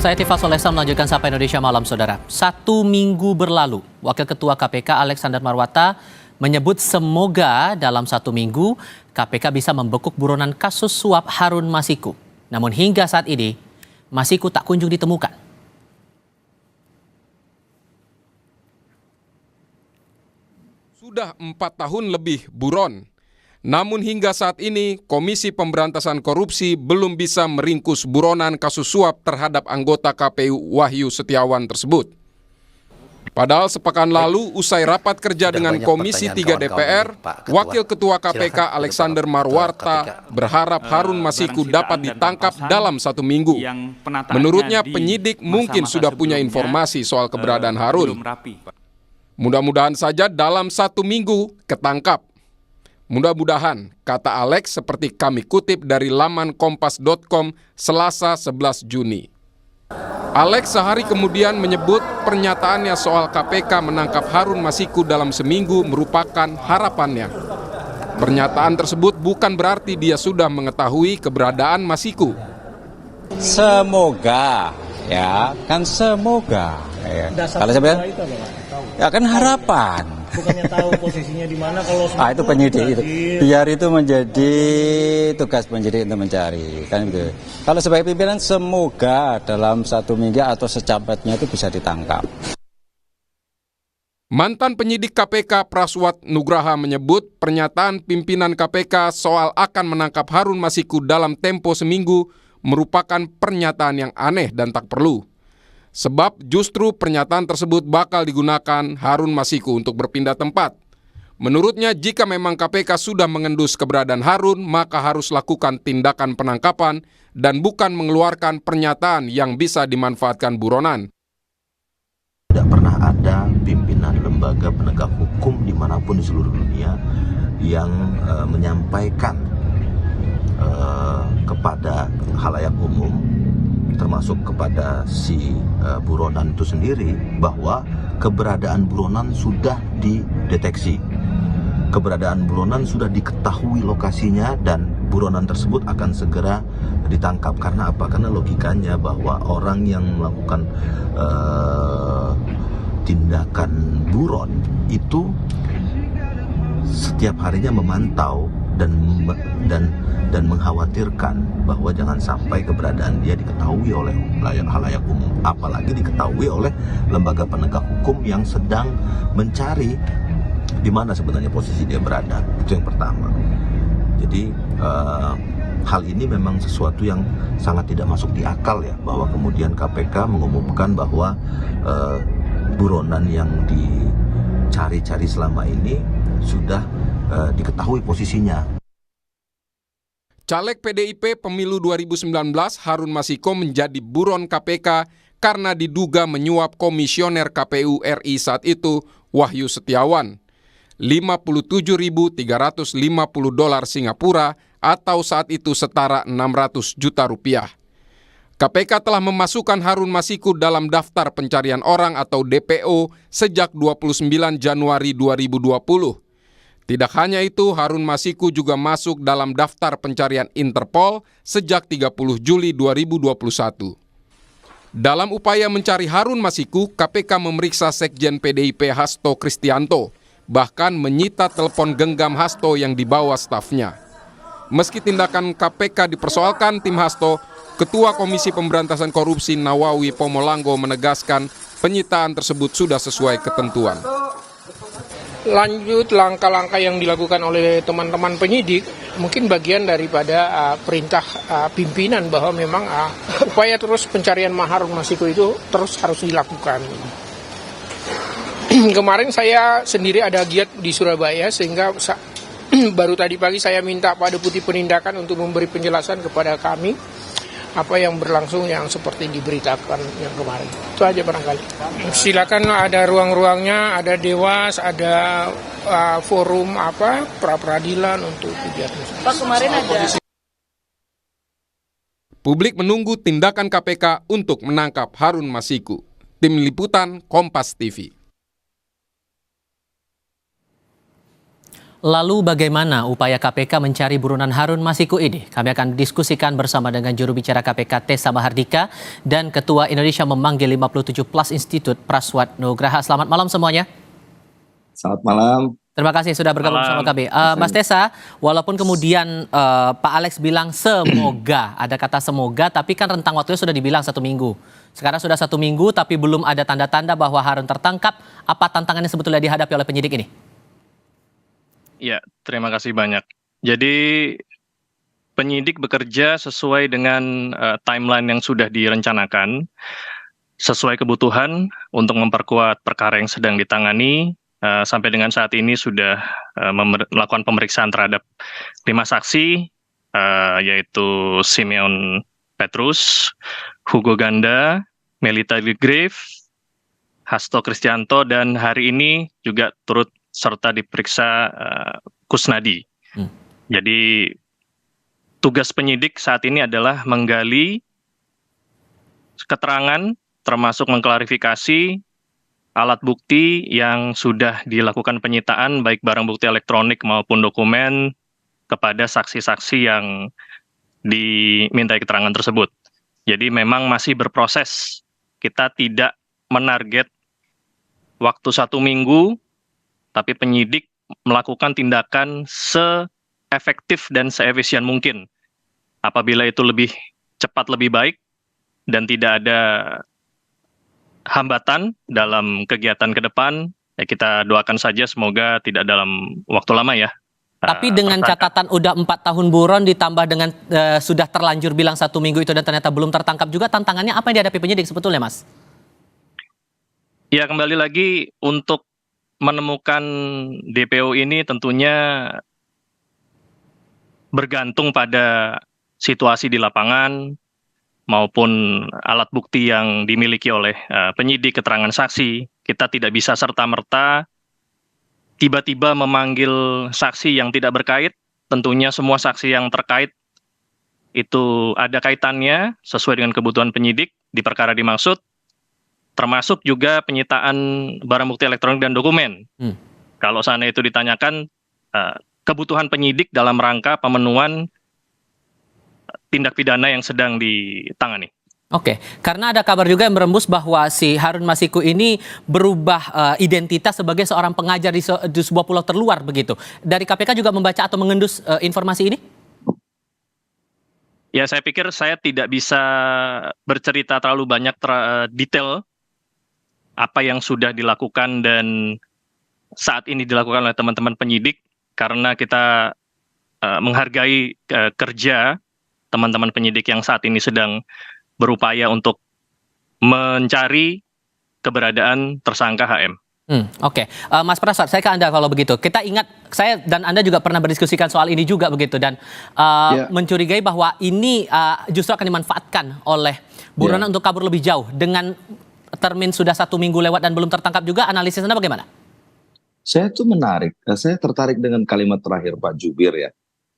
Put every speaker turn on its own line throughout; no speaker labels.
Saya Tifas Olesa melanjutkan Sapa Indonesia Malam, Saudara. 1 minggu berlalu, Wakil Ketua KPK Alexander Marwata menyebut semoga dalam 1 minggu KPK bisa membekuk buronan kasus suap Harun Masiku. Namun hingga saat ini, Masiku tak kunjung ditemukan.
Sudah 4 tahun lebih buron. Namun hingga saat ini, Komisi Pemberantasan Korupsi belum bisa meringkus buronan kasus suap terhadap anggota KPU Wahyu Setiawan tersebut. Padahal sepekan lalu, usai rapat kerja dengan Komisi 3 DPR, Wakil Ketua KPK Alexander Marwata berharap Harun Masiku dapat ditangkap dalam 1 minggu. Menurutnya, penyidik mungkin sudah punya informasi soal keberadaan Harun. Mudah-mudahan saja dalam 1 minggu ketangkap. Mudah-mudahan, kata Alex seperti kami kutip dari laman kompas.com Selasa 11 Juni. Alex sehari kemudian menyebut pernyataannya soal KPK menangkap Harun Masiku dalam seminggu merupakan harapannya. Pernyataan tersebut bukan berarti dia sudah mengetahui keberadaan Masiku.
Semoga, ya kan semoga. Ya. Kalau saya bilang, ya kan harapan.
Bukannya tahu posisinya di mana kalau
itu penyidik itu. Biar itu menjadi tugas penyidik untuk mencari, kan gitu. Kalau sebagai pimpinan semoga dalam 1 minggu atau secepatnya itu bisa ditangkap.
Mantan penyidik KPK Praswat Nugraha menyebut pernyataan pimpinan KPK soal akan menangkap Harun Masiku dalam tempo seminggu merupakan pernyataan yang aneh dan tak perlu. Sebab justru pernyataan tersebut bakal digunakan Harun Masiku untuk berpindah tempat. Menurutnya, jika memang KPK sudah mengendus keberadaan Harun, maka harus lakukan tindakan penangkapan dan bukan mengeluarkan pernyataan yang bisa dimanfaatkan buronan.
Tidak pernah ada pimpinan lembaga penegak hukum dimanapun di seluruh dunia yang menyampaikan kepada khalayak umum, termasuk kepada si buronan itu sendiri, bahwa keberadaan buronan sudah dideteksi. Keberadaan buronan sudah diketahui lokasinya dan buronan tersebut akan segera ditangkap. Karena apa? Karena logikanya bahwa orang yang melakukan tindakan buron itu setiap harinya memantau dan mengkhawatirkan bahwa jangan sampai keberadaan dia diketahui oleh khalayak umum, apalagi diketahui oleh lembaga penegak hukum yang sedang mencari di mana sebenarnya posisi dia berada. Itu yang pertama. Jadi hal ini memang sesuatu yang sangat tidak masuk di akal ya, bahwa kemudian KPK mengumumkan bahwa buronan yang dicari-cari selama ini sudah diketahui posisinya.
Caleg PDIP pemilu 2019 Harun Masiku menjadi buron KPK karena diduga menyuap komisioner KPU RI saat itu, Wahyu Setiawan, $57.350 Singapura atau saat itu setara 600 juta rupiah. KPK telah memasukkan Harun Masiku dalam daftar pencarian orang atau DPO sejak 29 Januari 2020. Tidak hanya itu, Harun Masiku juga masuk dalam daftar pencarian Interpol sejak 30 Juli 2021. Dalam upaya mencari Harun Masiku, KPK memeriksa Sekjen PDIP Hasto Kristianto, bahkan menyita telepon genggam Hasto yang dibawa stafnya. Meski tindakan KPK dipersoalkan tim Hasto, Ketua Komisi Pemberantasan Korupsi Nawawi Pomolango menegaskan penyitaan tersebut sudah sesuai ketentuan.
Lanjut langkah-langkah yang dilakukan oleh teman-teman penyidik mungkin bagian daripada perintah pimpinan bahwa memang upaya terus pencarian Harun Masiku itu terus harus dilakukan. Kemarin saya sendiri ada giat di Surabaya sehingga baru tadi pagi saya minta Pak Deputi Penindakan untuk memberi penjelasan kepada kami apa yang berlangsung yang seperti diberitakan yang kemarin. Itu aja barangkali. Silakan, ada ruang-ruangnya, ada dewas, ada forum pra-peradilan untuk kegiatan.
Pak, kemarin ada.
Publik menunggu tindakan KPK untuk menangkap Harun Masiku. Tim Liputan Kompas TV.
Lalu bagaimana upaya KPK mencari buronan Harun Masiku ini? Kami akan diskusikan bersama dengan juru bicara KPK Tessa Mahardika dan Ketua Indonesia Memanggil 57 Plus Institute Praswat Nugraha. Selamat malam semuanya.
Selamat malam.
Terima kasih sudah bergabung bersama kami. Mas Tessa, walaupun kemudian Pak Alex bilang semoga, ada kata semoga, tapi kan rentang waktunya sudah dibilang 1 minggu. Sekarang sudah 1 minggu, tapi belum ada tanda-tanda bahwa Harun tertangkap. Apa tantangannya sebetulnya dihadapi oleh penyidik ini?
Ya, terima kasih banyak. Jadi penyidik bekerja sesuai dengan timeline yang sudah direncanakan, sesuai kebutuhan untuk memperkuat perkara yang sedang ditangani. Sampai dengan saat ini sudah melakukan pemeriksaan terhadap 5 saksi, yaitu Simeon Petrus, Hugo Ganda, Melita Ligrave, Hasto Kristianto, dan hari ini juga turut serta diperiksa Kusnadi. Jadi tugas penyidik saat ini adalah menggali keterangan, termasuk mengklarifikasi alat bukti yang sudah dilakukan penyitaan, baik barang bukti elektronik maupun dokumen, kepada saksi-saksi yang dimintai keterangan tersebut. Jadi memang masih berproses. Kita tidak menarget waktu 1 minggu, tapi penyidik melakukan tindakan se-efektif dan se-efisien mungkin. Apabila itu lebih cepat lebih baik dan tidak ada hambatan dalam kegiatan ke depan, ya kita doakan saja semoga tidak dalam waktu lama ya.
Tapi dengan catatan udah 4 tahun buron ditambah dengan sudah terlanjur bilang 1 minggu itu dan ternyata belum tertangkap juga, tantangannya apa yang dihadapi penyidik sebetulnya, Mas?
Ya, kembali lagi untuk menemukan DPO ini tentunya bergantung pada situasi di lapangan maupun alat bukti yang dimiliki oleh penyidik, keterangan saksi. Kita tidak bisa serta-merta tiba-tiba memanggil saksi yang tidak berkait. Tentunya semua saksi yang terkait itu ada kaitannya sesuai dengan kebutuhan penyidik di perkara dimaksud, termasuk juga penyitaan barang bukti elektronik dan dokumen. Kalau sana itu ditanyakan kebutuhan penyidik dalam rangka pemenuhan tindak pidana yang sedang ditangani.
Oke, karena ada kabar juga yang berembus bahwa si Harun Masiku ini berubah identitas sebagai seorang pengajar di sebuah pulau terluar begitu. Dari KPK juga membaca atau mengendus informasi ini?
Ya, saya pikir saya tidak bisa bercerita terlalu banyak detail apa yang sudah dilakukan dan saat ini dilakukan oleh teman-teman penyidik, karena kita menghargai kerja teman-teman penyidik yang saat ini sedang berupaya untuk mencari keberadaan tersangka HM.
Oke. Mas Prasad, saya ke Anda kalau begitu. Kita ingat, saya dan Anda juga pernah berdiskusikan soal ini juga begitu, dan mencurigai bahwa ini justru akan dimanfaatkan oleh buronan untuk kabur lebih jauh. Dengan termin sudah 1 minggu lewat dan belum tertangkap juga, analisis Anda bagaimana?
Saya tertarik dengan kalimat terakhir Pak Jubir ya,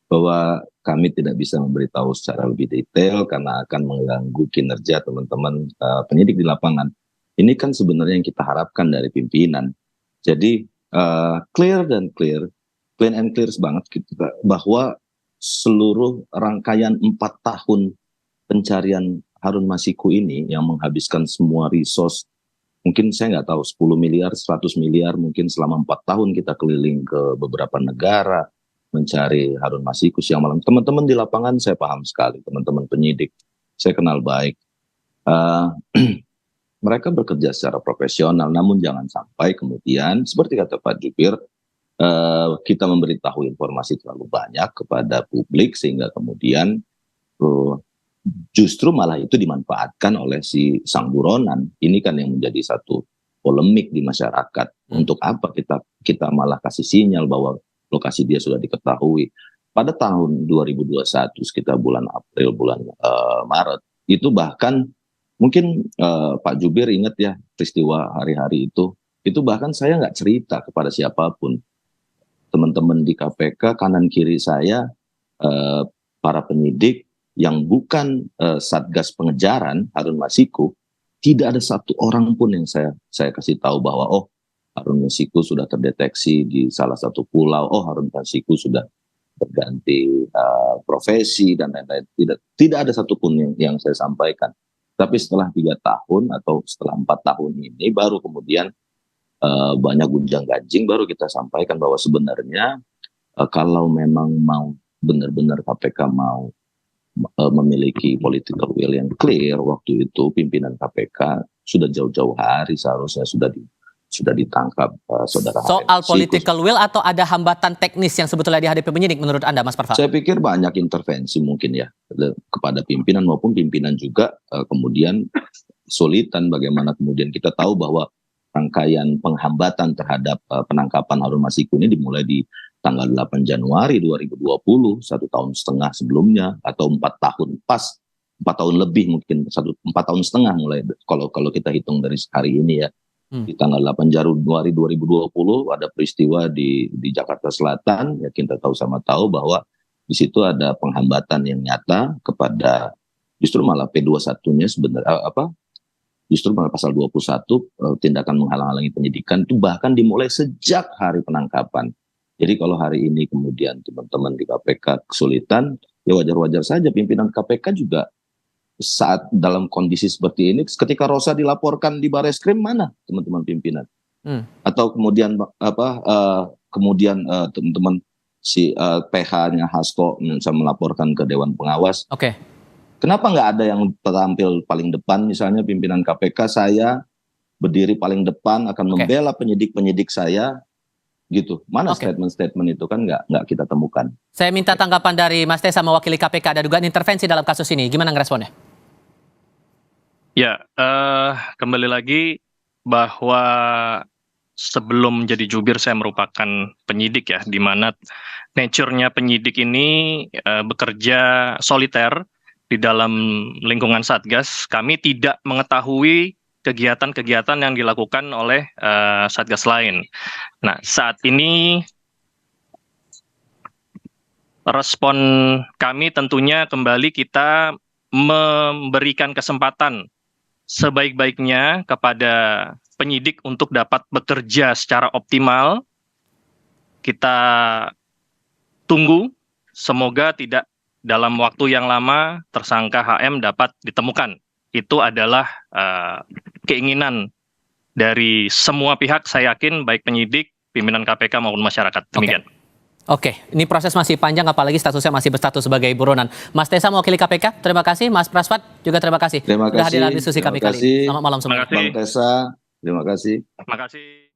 bahwa kami tidak bisa memberitahu secara lebih detail karena akan mengganggu kinerja teman-teman penyidik di lapangan. Ini kan sebenarnya yang kita harapkan dari pimpinan. Jadi clear and clear banget kita, bahwa seluruh rangkaian 4 tahun pencarian Harun Masiku ini yang menghabiskan semua resource, mungkin saya nggak tahu 10 miliar, 100 miliar, mungkin selama 4 tahun kita keliling ke beberapa negara mencari Harun Masiku siang malam. Teman-teman di lapangan saya paham sekali, teman-teman penyidik saya kenal baik. Mereka bekerja secara profesional, namun jangan sampai kemudian seperti kata Pak Jubir, kita memberitahu informasi terlalu banyak kepada publik sehingga kemudian justru malah itu dimanfaatkan oleh si sang buronan. Ini kan yang menjadi satu polemik di masyarakat. Untuk apa kita malah kasih sinyal bahwa lokasi dia sudah diketahui. Pada tahun 2021, sekitar bulan April, bulan Maret, itu bahkan mungkin Pak Jubir ingat ya peristiwa hari-hari itu bahkan saya nggak cerita kepada siapapun. Teman-teman di KPK, kanan kiri saya, para penyidik yang bukan Satgas Pengejaran Harun Masiku, tidak ada satu orang pun yang saya kasih tahu bahwa Harun Masiku sudah terdeteksi di salah satu pulau. Oh, Harun Masiku sudah berganti profesi dan lain-lain. Tidak ada satupun yang saya sampaikan. Tapi setelah 3 tahun atau setelah 4 tahun ini baru kemudian banyak gunjang-ganjing, baru kita sampaikan bahwa sebenarnya kalau memang mau benar-benar KPK mau memiliki political will yang clear, waktu itu pimpinan KPK sudah jauh-jauh hari seharusnya sudah ditangkap saudara
Soal
Harun Masiku.
political will atau ada hambatan teknis yang sebetulnya dihadapi penyidik menurut Anda, Mas Parva?
Saya pikir banyak intervensi mungkin ya kepada pimpinan maupun pimpinan juga kemudian kesulitan bagaimana kemudian kita tahu bahwa rangkaian penghambatan terhadap penangkapan Harun Masiku ini dimulai di tanggal 8 Januari 2020, 1 tahun setengah sebelumnya, atau 4 tahun pas, 4 tahun lebih mungkin, 4 tahun setengah mulai kalau kita hitung dari hari ini ya. Di tanggal 8 Januari 2020 ada peristiwa di Jakarta Selatan, ya kita tahu bahwa di situ ada penghambatan yang nyata kepada, justru malah P21-nya sebenarnya justru malah pasal 21 tindakan menghalang-halangi penyidikan itu bahkan dimulai sejak hari penangkapan. Jadi kalau hari ini kemudian teman-teman di KPK kesulitan, ya wajar-wajar saja pimpinan KPK juga saat dalam kondisi seperti ini, ketika Rosa dilaporkan di Bareskrim, mana teman-teman pimpinan? Atau kemudian kemudian teman-teman si PH-nya Hasto bisa melaporkan ke Dewan Pengawas.
Oke.
Kenapa nggak ada yang tampil paling depan, misalnya pimpinan KPK, saya berdiri paling depan akan membela penyidik-penyidik saya, gitu. Mana statement-statement itu kan nggak kita temukan.
Saya minta tanggapan dari Mas Tessa mewakili KPK, ada dugaan intervensi dalam kasus ini. Gimana ngeresponnya?
Ya, kembali lagi bahwa sebelum menjadi jubir saya merupakan penyidik ya, di mana nature-nya penyidik ini bekerja soliter di dalam lingkungan Satgas. Kami tidak mengetahui kegiatan-kegiatan yang dilakukan oleh Satgas lain. Nah, saat ini respon kami tentunya kembali kita memberikan kesempatan sebaik-baiknya kepada penyidik untuk dapat bekerja secara optimal. Kita tunggu, semoga tidak dalam waktu yang lama tersangka HM dapat ditemukan. Itu adalah keinginan dari semua pihak, saya yakin, baik penyidik, pimpinan KPK maupun masyarakat. Demikian.
Oke, ini proses masih panjang, apalagi statusnya masih berstatus sebagai buronan. Mas Tessa mewakili KPK, terima kasih. Mas Praswat juga terima kasih.
Terima kasih.
Sudah hadir dalam diskusi kami kali ini. Selamat malam semua.
Bang Tessa, terima kasih.
Terima kasih.